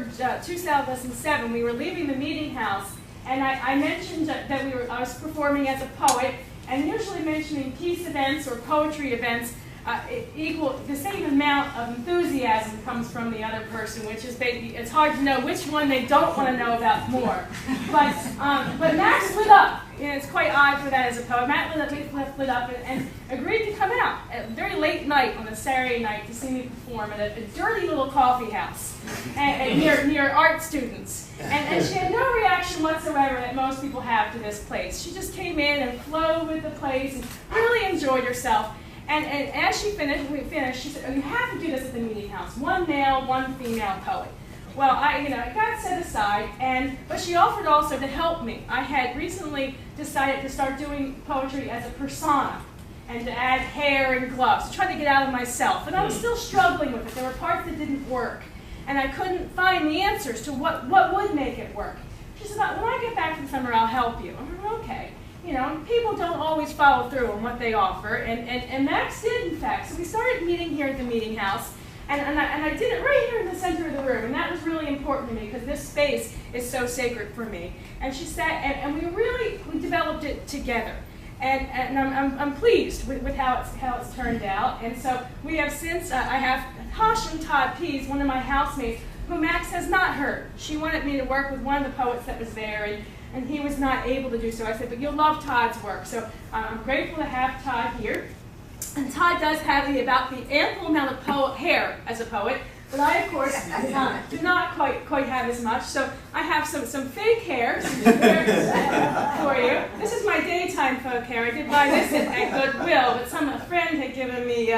October 2007, we were leaving the meeting house, and I mentioned that I was performing as a poet, and usually mentioning peace events or poetry events equal the same amount of enthusiasm comes from the other person, which is it's hard to know which one they don't want to know about more. But Max lit up. It's quite odd for that as a poet. Matt lit up and agreed to come out at a very late night on a Saturday night to see me perform at a dirty little coffee house near art students. And she had no reaction whatsoever that most people have to this place. She just came in and flowed with the place and really enjoyed herself. And as we finished, she said, "Oh, you have to do this at the meeting house. One male, one female poet." Well, it got set aside, but she offered also to help me. I had recently decided to start doing poetry as a persona and to add hair and gloves, to try to get out of myself. And I was still struggling with it. There were parts that didn't work, and I couldn't find the answers to what would make it work. She said, "When I get back from summer, I'll help you." I'm like, "Okay." People don't always follow through on what they offer, and Max did, in fact. So we started meeting here at the meeting house, and I did it right here in the center of the room, and that was really important to me because this space is so sacred for me. And she sat, and we developed it together, and I'm pleased with how it's turned out. And so we have since I have Tosh and Todd Pease, one of my housemates, who Max has not heard. She wanted me to work with one of the poets that was there, and he was not able to do so. I said, "But you'll love Todd's work." So I'm grateful to have Todd here. And Todd does have about the ample amount of hair as a poet, but I, of course, do not quite have as much. So I have some fake hair for you. This is my daytime folk hair. I did buy this at Goodwill, but a friend had given me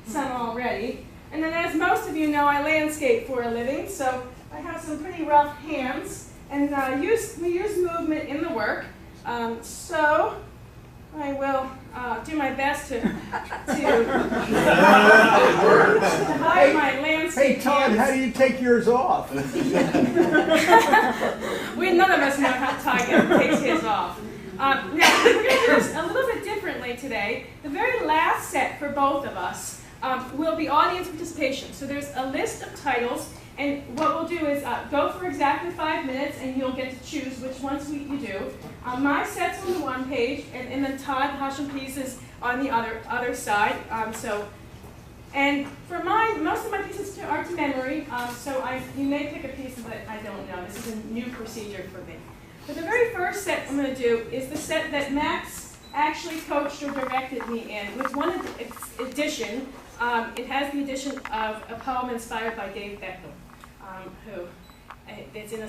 some already. And then, as most of you know, I landscape for a living, so I have some pretty rough hands. And we use movement in the work, so I will do my best to hide my landscape. Hey Todd, how do you take yours off? None of us know how Todd takes his off. Now, we're going to do this a little bit differently today. The very last set for both of us will be audience participation. So there's a list of titles. And what we'll do is go for exactly 5 minutes, and you'll get to choose which ones you do. My set's on the one page, and then Todd Hashem pieces on the other side. And for mine, most of my pieces are to memory. You may pick a piece that I don't know. This is a new procedure for me. But the very first set I'm going to do is the set that Max actually coached or directed me in, with one edition. It has the edition of a poem inspired by Dave Beckham. It's in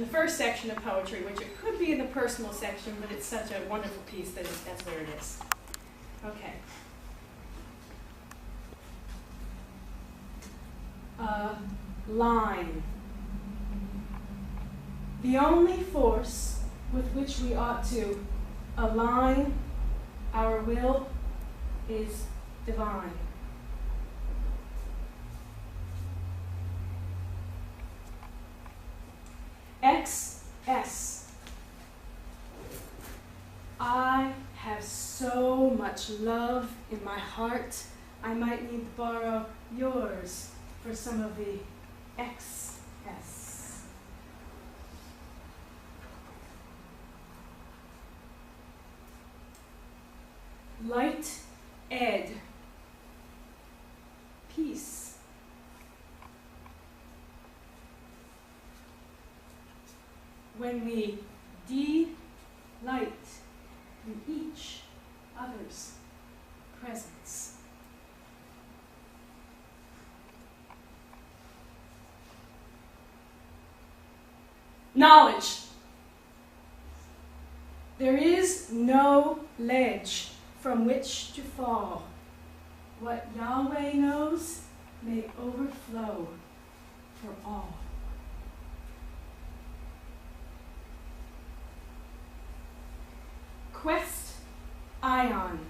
the first section of poetry, which it could be in the personal section, but it's such a wonderful piece that that's where it is. Okay. Line. The only force with which we ought to align our will is divine. XS. I have so much love in my heart, I might need to borrow yours for some of the XS. Light Ed. Peace. When we delight in each other's presence. Knowledge. There is no ledge from which to fall. What Yahweh knows may overflow for all. Quest Ion.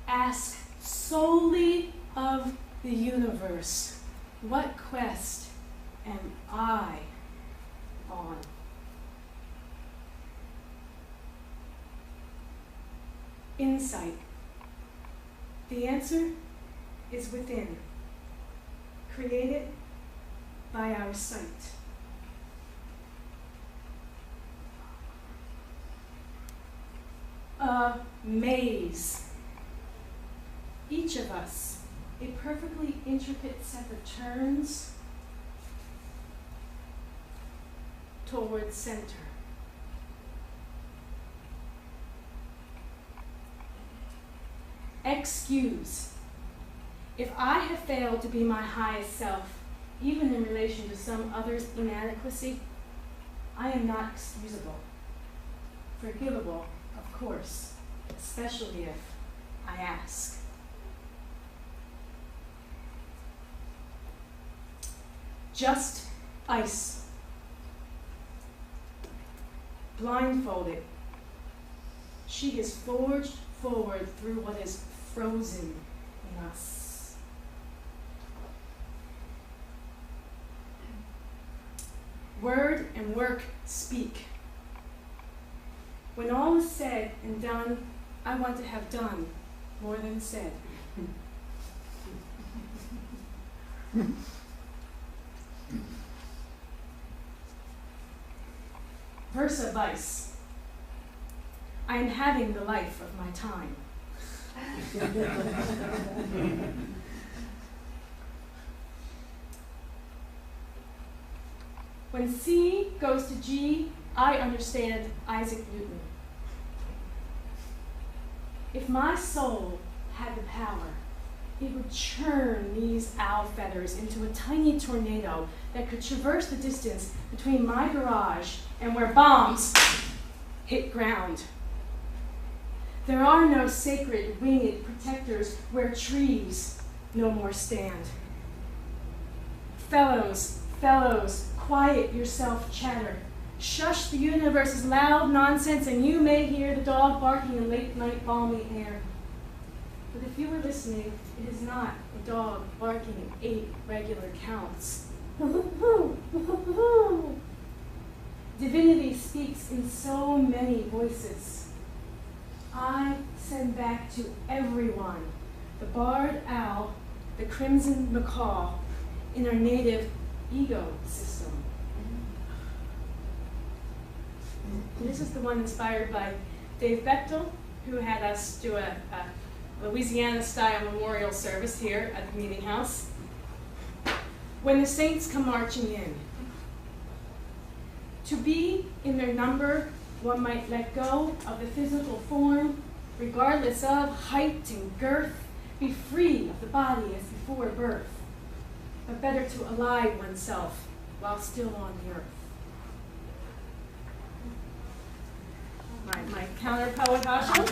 Ask solely of the universe, what quest am I on? Insight. The answer is within. Create it by our sight. A maze. Each of us, a perfectly intricate set of turns towards center. Excuse. If I have failed to be my highest self, even in relation to some other's inadequacy, I am not excusable. Forgivable, of course, especially if I ask. Just ice. Blindfolded, she is forged forward through what is frozen in us. Word and work speak. When all is said and done, I want to have done more than said. Versa vice. I am having the life of my time. When C goes to G, I understand Isaac Newton. If my soul had the power, it would churn these owl feathers into a tiny tornado that could traverse the distance between my garage and where bombs hit ground. There are no sacred winged protectors where trees no more stand. Fellows, quiet yourself chatter. Shush the universe's loud nonsense and you may hear the dog barking in late night balmy air. But if you were listening, it is not a dog barking in 8 regular counts. Divinity speaks in so many voices. I send back to everyone the barred owl, the crimson macaw, in our native ego system. This is the one inspired by Dave Bechtel, who had us do a Louisiana-style memorial service here at the meeting house. When the saints come marching in, to be in their number, one might let go of the physical form, regardless of height and girth, be free of the body as before birth, but better to ally oneself while still on the earth. My counter poet, Hashem.